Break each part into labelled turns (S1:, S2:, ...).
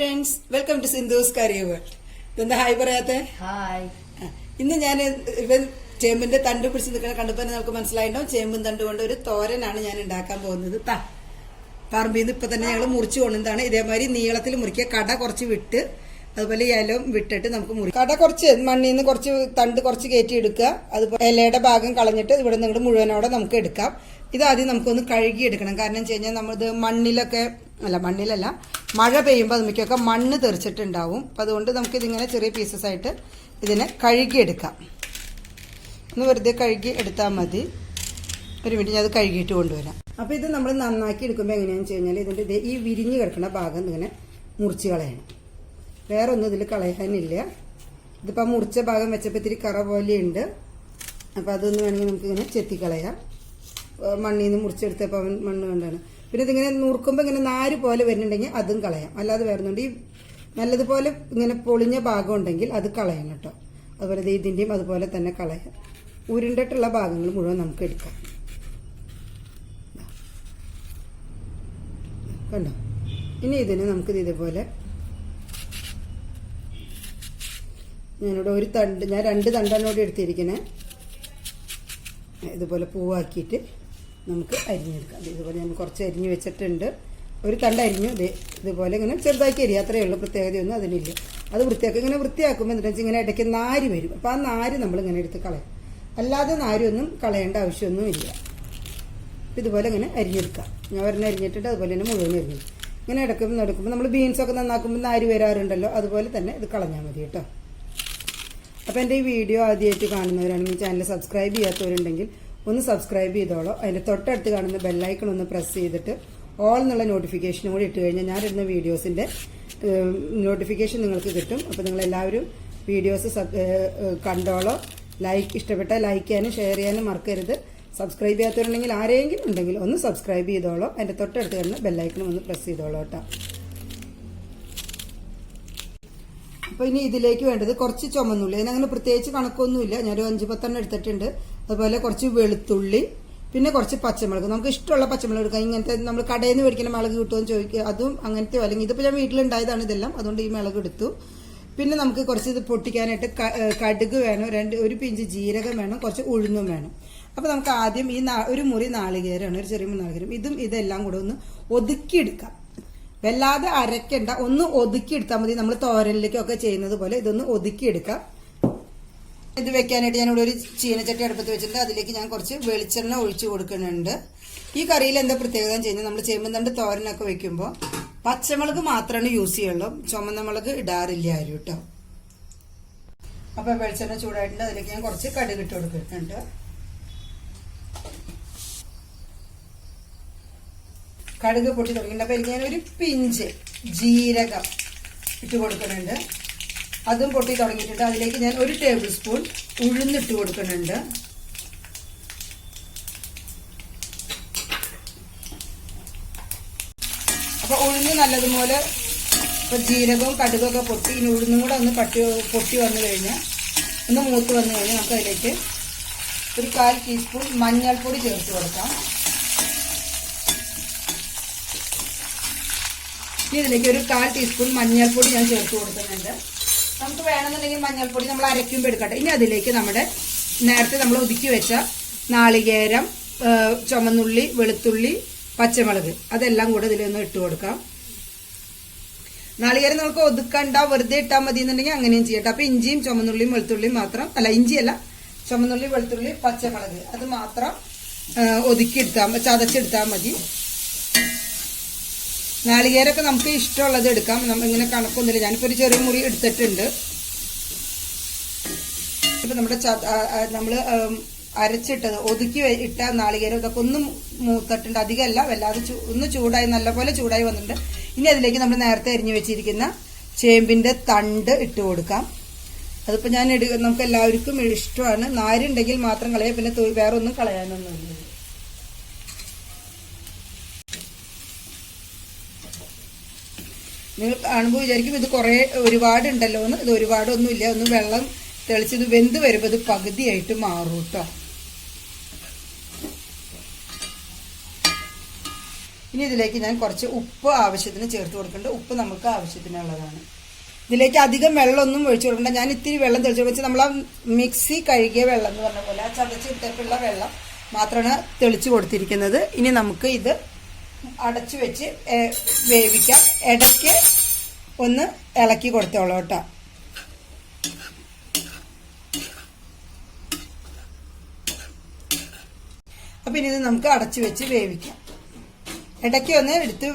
S1: Friends, welcome to Sindhu's curry world. ഇതെന്താ hi പറയാത്തെ?
S2: Hi.
S1: ഇന്ന് ഞാൻ ഇവൻ ചേമ്പിന്റെ തണ്ട് പിടിച്ച് നിൽക്കുന്ന കണ്ടപ്പോൾ നമുക്ക് മനസ്സിലായിട്ടുണ്ടാവും. ചേമ്പും തണ്ട് കൊണ്ട് ഒരു തോരനാണ് ഞാൻ ഉണ്ടാക്കാൻ പോകുന്നത്. പറമ്പിൽ നിന്ന് ഇപ്പൊ തന്നെ ഞങ്ങൾ മുറിച്ചു കൊണ്ടുന്നതാണ്. ഇതേമാതിരി നീളത്തിൽ മുറിക്കുക. കട കുറച്ച് വിട്ട് അതുപോലെ ഇലയും വിട്ടിട്ട് നമുക്ക് മുറിക്കാം. കട കുറച്ച് മണ്ണിൽ നിന്ന് കുറച്ച് തണ്ട് കുറച്ച് കയറ്റി എടുക്കുക. അതുപോലെ ഇലയുടെ ഭാഗം കളഞ്ഞിട്ട് ഇവിടെ നിന്ന് മുഴുവനോടെ നമുക്ക് എടുക്കാം. ഇതാദ്യം നമുക്കൊന്ന് കഴുകി എടുക്കണം. കാരണം വെച്ച് കഴിഞ്ഞാൽ നമ്മളിത് മണ്ണിലല്ല മഴ പെയ്യുമ്പോൾ നമുക്കൊക്കെ മണ്ണ് തെറിച്ചിട്ടുണ്ടാവും. അപ്പം അതുകൊണ്ട് നമുക്കിതിങ്ങനെ ചെറിയ പീസസ് ആയിട്ട് ഇതിനെ കഴുകിയെടുക്കാം. ഒന്ന് വെറുതെ കഴുകി എടുത്താൽ മതി. ഒരു മിനിറ്റ് ഞാൻ അത് കഴുകിയിട്ട് കൊണ്ടുവരാം. അപ്പോൾ ഇത് നമ്മൾ നന്നാക്കി എടുക്കുമ്പോൾ എങ്ങനെയാണെന്ന് വെച്ച് കഴിഞ്ഞാൽ ഇതിൻ്റെ ഈ വിരിഞ്ഞ് കിടക്കുന്ന ഭാഗം ഇങ്ങനെ മുറിച്ച് കളയണം. വേറെ ഒന്നും ഇതിൽ കളയാനില്ല. ഇതിപ്പോൾ മുറിച്ച ഭാഗം വെച്ചപ്പോൾ ഇത്തിരി കറ പോലെയുണ്ട്. അപ്പോൾ അതൊന്നും വേണമെങ്കിൽ നമുക്കിങ്ങനെ ചെത്തിക്കളയാം. മണ്ണിൽ നിന്ന് മുറിച്ചെടുത്തപ്പോൾ മണ്ണ് കൊണ്ടാണ്. പിന്നെ ഇതിങ്ങനെ നുറുക്കുമ്പോൾ ഇങ്ങനെ നാര് പോലെ വരുന്നുണ്ടെങ്കിൽ അതും കളയാം. അല്ലാതെ വരുന്നുണ്ട് ഈ നല്ലതുപോലെ ഇങ്ങനെ പൊളിഞ്ഞ ഭാഗം ഉണ്ടെങ്കിൽ അത് കളയാം കേട്ടോ. അതുപോലെ ഇതിൻ്റെയും അതുപോലെ തന്നെ കളയാം. ഉരുണ്ടിട്ടുള്ള ഭാഗങ്ങൾ മുഴുവൻ നമുക്ക് എടുക്കാം. കണ്ടോ? ഇനി ഇതിന് നമുക്കിത് ഇതുപോലെ ഞാനിവിടെ ഒരു തണ്ട്, ഞാൻ 2 തണ്ടാണ് ഇവിടെ എടുത്തിരിക്കണേ. ഇതുപോലെ പൂവാക്കിയിട്ട് നമുക്ക് അരിഞ്ഞെടുക്കാം. ഇതുപോലെ ഞാൻ കുറച്ച് അരിഞ്ഞ് വെച്ചിട്ടുണ്ട്. ഒരു തണ്ട് അരിഞ്ഞു ഇതുപോലെ ഇങ്ങനെ ചെറുതാക്കി അരിയുക. അത്രയേ ഉള്ളൂ, പ്രത്യേകതയൊന്നും അതിനില്ല. അത് ഇങ്ങനെ വൃത്തിയാക്കുമ്പോൾ എന്താ വെച്ചാൽ ഇങ്ങനെ ഇടയ്ക്ക് നാര് വരും. അപ്പോൾ ആ നാര് നമ്മളിങ്ങനെ എടുത്ത് കളയും. അല്ലാതെ നാരൊന്നും കളയേണ്ട ആവശ്യമൊന്നുമില്ല. ഇതുപോലെ ഇങ്ങനെ അരിഞ്ഞെടുക്കാം. ഞാൻ ഒരെണ്ണം അരിഞ്ഞിട്ടുണ്ട്, അതുപോലെ തന്നെ മുഴുവൻ അരിഞ്ഞു. ഇങ്ങനെ നടക്കുമ്പോൾ നമ്മൾ ബീൻസൊക്കെ നന്നാക്കുമ്പോൾ നാര് വരാറുണ്ടല്ലോ, അതുപോലെ തന്നെ ഇത് കളഞ്ഞാൽ മതി കേട്ടോ. അപ്പോൾ എൻ്റെ ഈ വീഡിയോ ആദ്യമായിട്ട് കാണുന്നവരാണെങ്കിൽ ചാനൽ സബ്സ്ക്രൈബ് ചെയ്യാത്തവരുണ്ടെങ്കിൽ ഒന്ന് സബ്സ്ക്രൈബ് ചെയ്തോളൂ. അതിൻ്റെ തൊട്ടടുത്ത് കാണുന്ന ബെല്ലൈക്കൺ ഒന്ന് പ്രസ് ചെയ്തിട്ട് ഓൾ എന്നുള്ള നോട്ടിഫിക്കേഷനും കൂടി ഇട്ട് കഴിഞ്ഞാൽ ഞാനിടുന്ന വീഡിയോസിൻ്റെ നോട്ടിഫിക്കേഷൻ നിങ്ങൾക്ക് കിട്ടും. അപ്പോൾ നിങ്ങളെല്ലാവരും വീഡിയോസ് കണ്ടോളോ. ഇഷ്ടപ്പെട്ടാൽ ലൈക്ക് ചെയ്യാനും ഷെയർ ചെയ്യാനും മറക്കരുത്. സബ്സ്ക്രൈബ് ചെയ്യാത്തവരുണ്ടെങ്കിൽ ആരെങ്കിലും ഉണ്ടെങ്കിൽ ഒന്ന് സബ്സ്ക്രൈബ് ചെയ്തോളൂ. അതിൻ്റെ തൊട്ടടുത്ത് കാണുന്ന ബെല്ലൈക്കണും ഒന്ന് പ്രസ് ചെയ്തോളൂ കേട്ടോ. അപ്പോൾ ഇനി ഇതിലേക്ക് വേണ്ടത് കുറച്ച് ചുമന്നുള്ളി. അതിനങ്ങനെ പ്രത്യേകിച്ച് കണക്കൊന്നുമില്ല. ഞാനൊരു 5-10 എടുത്തിട്ടുണ്ട്. അതുപോലെ കുറച്ച് വെളുത്തുള്ളി, പിന്നെ കുറച്ച് പച്ചമുളക്. നമുക്ക് ഇഷ്ടമുള്ള പച്ചമുളക് എടുക്കാം. ഇങ്ങനത്തെ നമ്മൾ കടയിൽ നിന്ന് മേടിക്കുന്ന മുളക് കിട്ടുമെന്ന് ചോദിക്കുക. അതും അങ്ങനത്തെ അല്ലെങ്കിൽ ഇതിപ്പോൾ ഞാൻ വീട്ടിലുണ്ടായതാണ് ഇതെല്ലാം, അതുകൊണ്ട് ഈ മുളക് എടുത്തു. പിന്നെ നമുക്ക് കുറച്ച് ഇത് പൊട്ടിക്കാനായിട്ട് കടുക് വേണം, 1 പിഞ്ച് ജീരകം വേണം, കുറച്ച് ഉഴുന്നും വേണം. അപ്പോൾ നമുക്ക് ആദ്യം ഈ ഒരു മുറി നാളികേരമാണ്, ഒരു ചെറിയ നാളികേരം. ഇതെല്ലാം കൂടെ ഒന്ന് ഒതുക്കിയെടുക്കാം. വല്ലാതെ അരക്കണ്ട, ഒന്ന് ഒതുക്കിയെടുത്താൽ മതി. നമ്മൾ തോരനിലേക്കൊക്കെ ചെയ്യുന്നത് പോലെ ഇതൊന്ന് ഒതുക്കിയെടുക്കാം. ഇത് വെക്കാനായിട്ട് ഞാനിവിടെ ഒരു ചീനച്ചട്ടി അടുപ്പത്ത് വെച്ചിട്ടുണ്ട്. അതിലേക്ക് ഞാൻ കുറച്ച് വെളിച്ചെണ്ണ ഒഴിച്ചു കൊടുക്കുന്നുണ്ട്. ഈ കറിയിൽ എന്താ പ്രത്യേകത എന്ന് കഴിഞ്ഞാൽ നമ്മൾ ചേമ്പും തണ്ട് തോരനൊക്കെ വെക്കുമ്പോൾ പച്ചമുളക് മാത്രമാണ് യൂസ് ചെയ്യുള്ളൂ. ചുമന്ന മുളക് ഇടാറില്ല ആരും കേട്ടോ. അപ്പോൾ വെളിച്ചെണ്ണ ചൂടായിട്ടുണ്ട്. അതിലേക്ക് ഞാൻ കുറച്ച് കടുക് ഇട്ട് കൊടുക്കുന്നുണ്ട്. കടുക് പൊട്ടി തുടങ്ങിയിട്ടുണ്ട്. അപ്പോൾ എനിക്ക് ഞാനൊരു പിഞ്ച് ജീരകം ഇട്ട് കൊടുക്കുന്നുണ്ട്. അതും പൊട്ടി തുടങ്ങിയിട്ടുണ്ട്. അതിലേക്ക് ഞാൻ 1 ടേബിൾ സ്പൂൺ ഉഴുന്നിട്ട് കൊടുക്കുന്നുണ്ട്. അപ്പോൾ ഉഴുന്ന് നല്ലതുപോലെ ഇപ്പോൾ ജീരകവും കടുകൊക്കെ പൊട്ടി ഇനി ഉഴുന്നും കൂടെ ഒന്ന് പൊട്ടി വന്നു കഴിഞ്ഞാൽ, ഒന്ന് മൂത്ത് വന്നു കഴിഞ്ഞാൽ നമുക്ക് അതിലേക്ക് ഒരു 1/4 ടീസ്പൂൺ മഞ്ഞൾപ്പൊടി ചേർത്ത് കൊടുക്കാം. ഇനി ഇതിലേക്ക് ഒരു 1/4 ടീസ്പൂൺ മഞ്ഞൾപ്പൊടി ഞാൻ ചേർത്ത് കൊടുക്കുന്നുണ്ട്. നമുക്ക് വേണമെന്നുണ്ടെങ്കിൽ മഞ്ഞൾപ്പൊടി നമ്മൾ അരയ്ക്കുമ്പോൾ എടുക്കട്ടെ. ഇനി അതിലേക്ക് നേരത്തെ നമ്മൾ ഒതുക്കി വെച്ച നാളികേരം, ചുമന്നുള്ളി, വെളുത്തുള്ളി, പച്ചമുളക് അതെല്ലാം കൂടെ ഇതിലൊന്ന് ഇട്ട് കൊടുക്കാം. നാളികേരം നമുക്ക് ഒതുക്കണ്ട, വെറുതെ ഇട്ടാൽ മതി എന്നുണ്ടെങ്കിൽ അങ്ങനെയും ചെയ്യട്ടെ. അപ്പോൾ ഇഞ്ചിയും ചുമന്നുള്ളിയും വെളുത്തുള്ളിയും മാത്രം, ഇഞ്ചിയല്ല, ചുമന്നുള്ളി, വെളുത്തുള്ളി, പച്ചമുളക് അത് മാത്രം ചതച്ചെടുത്താൽ മതി. നാളികേരമൊക്കെ നമുക്ക് ഇഷ്ടമുള്ളത് എടുക്കാം. ഇങ്ങനെ കണക്കൊന്നുമില്ല. ഞാനിപ്പോൾ ഒരു ചെറിയ മുറി എടുത്തിട്ടുണ്ട്. ഇപ്പം നമ്മൾ അരച്ചിട്ടത് ഒതുക്കി ഇട്ട നാളികേരം ഇതൊക്കെ ഒന്ന് മൂത്തിട്ടുണ്ട്. അധികമല്ല, വല്ലാതെ ഒന്ന് ചൂടായി, നല്ലപോലെ ചൂടായി വന്നിട്ടുണ്ട്. ഇനി അതിലേക്ക് നമ്മൾ നേരത്തെ അരിഞ്ഞു വെച്ചിരിക്കുന്ന ചേമ്പിന്റെ തണ്ട് ഇട്ട് കൊടുക്കാം. അതിപ്പോൾ നമുക്ക് എല്ലാവർക്കും ഇഷ്ടമാണ്. നാരുണ്ടെങ്കിൽ മാത്രം കളയാം, പിന്നെ വേറെ ഒന്നും കളയാനൊന്നുമില്ല. നിങ്ങൾ കാണുമ്പോൾ വിചാരിക്കും ഇത് ഒരുപാടുണ്ടല്ലോ എന്ന്. ഇത് ഒരുപാടൊന്നുമില്ല. ഒന്ന് വെള്ളം തെളിച്ച് ഇത് വെന്ത് വരുമ്പോൾ ഇത് പകുതിയായിട്ട് മാറും കേട്ടോ. ഇനി ഇനി ഇതിലേക്ക് ഞാൻ കുറച്ച് ഉപ്പ് ആവശ്യത്തിന് ചേർത്ത് കൊടുക്കുന്നുണ്ട്. ഉപ്പ് നമുക്ക് ആവശ്യത്തിനുള്ളതാണ്. ഇതിലേക്ക് അധികം വെള്ളമൊന്നും ഒഴിച്ചു കൊടുക്കണ്ട. ഞാൻ ഇത്തിരി വെള്ളം തെളിച്ചു കൊടുച്ചാൽ നമ്മൾ ആ മിക്സി കഴുകിയ വെള്ളം എന്ന് പറഞ്ഞ പോലെ ആ ചതച്ചിട്ടുള്ള വെള്ളം മാത്രമാണ് തെളിച്ചു കൊടുത്തിരിക്കുന്നത്. ഇനി നമുക്ക് ഇത് അടച്ചു വെച്ച് വേവിക്കാം. ഇടയ്ക്ക് ഒന്ന് ഇളക്കി കൊടുത്തോളൂ കേട്ടോ. അപ്പം ഇനി ഇത് നമുക്ക് അടച്ചു വെച്ച് വേവിക്കാം. ഇടയ്ക്ക് ഒന്ന് എടുത്ത്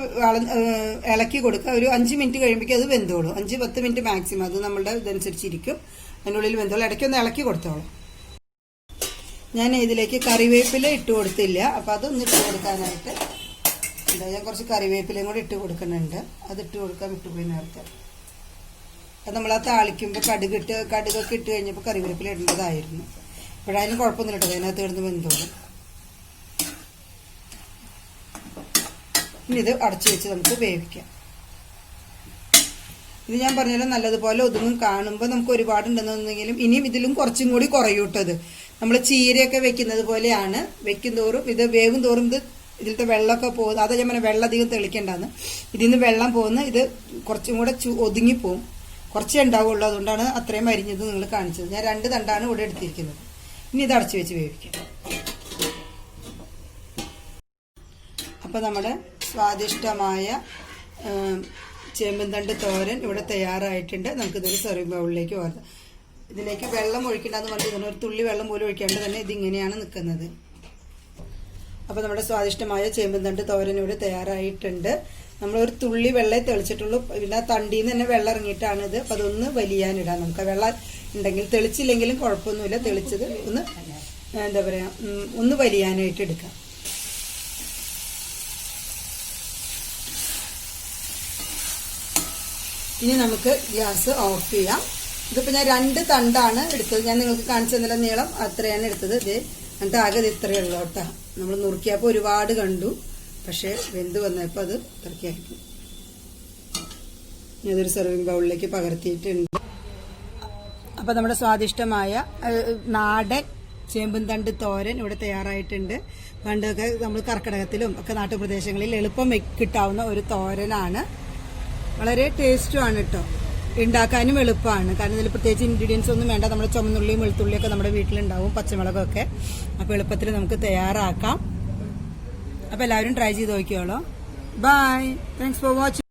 S1: ഇളക്കി കൊടുക്കുക. ഒരു 5 മിനിറ്റ് കഴിയുമ്പോഴേക്കും അത് വെന്തോളൂ. 5-10 മിനിറ്റ് മാക്സിമം, അത് നമ്മളുടെ ഇതനുസരിച്ചിരിക്കും. അതിനുള്ളിൽ വെന്തോളൂ. ഇടയ്ക്കൊന്ന് ഇളക്കി കൊടുത്തോളൂ. ഞാൻ ഇതിലേക്ക് കറിവേപ്പില ഇട്ട് കൊടുത്തില്ല, അപ്പം അതൊന്ന് ഇട്ട് കൊടുക്കാനായിട്ട് ഞാൻ കുറച്ച് കറിവേപ്പിലയും കൂടി ഇട്ട് കൊടുക്കുന്നുണ്ട്. അത് ഇട്ട് കൊടുക്കാൻ വിട്ടുപോയി നേരത്തെ. അത് നമ്മൾ ആ താളിക്കുമ്പോൾ കടുകൊക്കെ ഇട്ട് കഴിഞ്ഞപ്പോൾ കറിവേപ്പില ഇടേണ്ടതായിരുന്നു. ഇപ്പോഴായാലും കുഴപ്പമൊന്നുമില്ല കേട്ടോ, അതിനകത്ത് കിടന്ന് വെന്തോളും. ഇനി ഇത് അടച്ചു വെച്ച് നമുക്ക് വേവിക്കാം. ഇത് ഞാൻ പറഞ്ഞാലും നല്ലതുപോലെ ഒതുങ്ങും. കാണുമ്പോൾ നമുക്ക് ഒരുപാടുണ്ടെന്നുണ്ടെങ്കിലും ഇനിയും ഇതിലും കുറച്ചും കൂടി കുറയൂട്ടത്. നമ്മൾ ചീരയൊക്കെ വെക്കുന്നത് പോലെയാണ്. വെക്കുന്തോറും ഇത് വേവും തോറും ഇത് ഇതിലത്തെ വെള്ളമൊക്കെ പോകുന്നു. അത് ഞാൻ പറഞ്ഞാൽ വെള്ളം അധികം തെളിക്കണ്ടാന്ന്. ഇതിൽ നിന്ന് വെള്ളം പോകുന്ന ഇത് കുറച്ചും കൂടെ ഒതുങ്ങിപ്പോവും. കുറച്ചേ ഉണ്ടാവുള്ളൂ. അതുകൊണ്ടാണ് അത്രയും അരിഞ്ഞത് നിങ്ങൾ കാണിച്ചത്. ഞാൻ 2 തണ്ടാണ് ഇവിടെ എടുത്തിരിക്കുന്നത്. ഇനി ഇത് അടച്ചു വെച്ച് വേവിക്കാം. അപ്പോൾ നമ്മുടെ സ്വാദിഷ്ടമായ ചേമ്പുംതണ്ട് തോരൻ ഇവിടെ തയ്യാറായിട്ടുണ്ട്. നമുക്കിതൊരു സെർവിങ് ബൗളിലേക്ക് പോകാം. ഇതിലേക്ക് വെള്ളം ഒഴിക്കണ്ടെന്ന് പറഞ്ഞിട്ട് ഇതിനൊരു തുള്ളി വെള്ളം പോലും ഒഴിക്കാണ്ട് തന്നെ ഇതിങ്ങനെയാണ് നിൽക്കുന്നത്. അപ്പോൾ നമ്മുടെ സ്വാദിഷ്ടമായ ചേമ്പുംതണ്ട് തോരൻ ഇവിടെ തയ്യാറായിട്ടുണ്ട്. നമ്മളൊരു തുള്ളി വെള്ളം തെളിച്ചിട്ടുള്ളൂ. പിന്നെ തണ്ടിയിൽ നിന്ന് തന്നെ വെള്ളം ഇറങ്ങിയിട്ടാണിത്. അപ്പോൾ അതൊന്ന് വലിയാനിടാം. നമുക്ക് വെള്ളം ഉണ്ടെങ്കിൽ തെളിച്ചില്ലെങ്കിലും കുഴപ്പമൊന്നുമില്ല. തെളിച്ചത് ഒന്ന് എന്താ പറയുക ഒന്ന് വലിയാനായിട്ട് എടുക്കാം. ഇനി നമുക്ക് ഗ്യാസ് ഓഫ് ചെയ്യാം. ഇതിപ്പോൾ ഞാൻ 2 തണ്ടാണ് എടുത്തത്. ഞാൻ നിങ്ങൾക്ക് കാണിച്ചു തന്നില്ല നീളം, അത്രയാണ് എടുത്തത്. ഇത് എന്നിട്ട് ആകെ ഇത് ഇത്രയേ ഉള്ളൂ കേട്ടോ. നമ്മൾ നുറുക്കിയപ്പോൾ ഒരുപാട് കണ്ടു, പക്ഷേ വെന്ത് വന്നപ്പോൾ അത് ഇത്രയ്ക്കായിരിക്കും. ഇതൊരു സെർവിങ് ബൗളിലേക്ക് പകർത്തിയിട്ടുണ്ട്. അപ്പോൾ നമ്മുടെ സ്വാദിഷ്ടമായ നാടൻ ചേമ്പുംതണ്ട് തോരൻ ഇവിടെ തയ്യാറായിട്ടുണ്ട്. പണ്ടൊക്കെ നമ്മൾ കർക്കിടകത്തിലും ഒക്കെ നാട്ടുപ്രദേശങ്ങളിൽ എളുപ്പം കിട്ടാവുന്ന ഒരു തോരനാണ്. വളരെ ടേസ്റ്റുമാണ് കേട്ടോ. ഉണ്ടാക്കാനും എളുപ്പമാണ്. കാരണം ഇതിൽ പ്രത്യേകിച്ച് ഇൻഗ്രീഡിയൻസ് ഒന്നും വേണ്ട. നമ്മുടെ ചുമന്നുള്ളിയും വെളുത്തുള്ളിയൊക്കെ നമ്മുടെ വീട്ടിലുണ്ടാവും, പച്ചമുളകൊക്കെ. അപ്പോൾ എളുപ്പത്തിൽ നമുക്ക് തയ്യാറാക്കാം. അപ്പോൾ എല്ലാവരും ട്രൈ ചെയ്ത് നോക്കിയോളൂ. Bye, thanks for watching.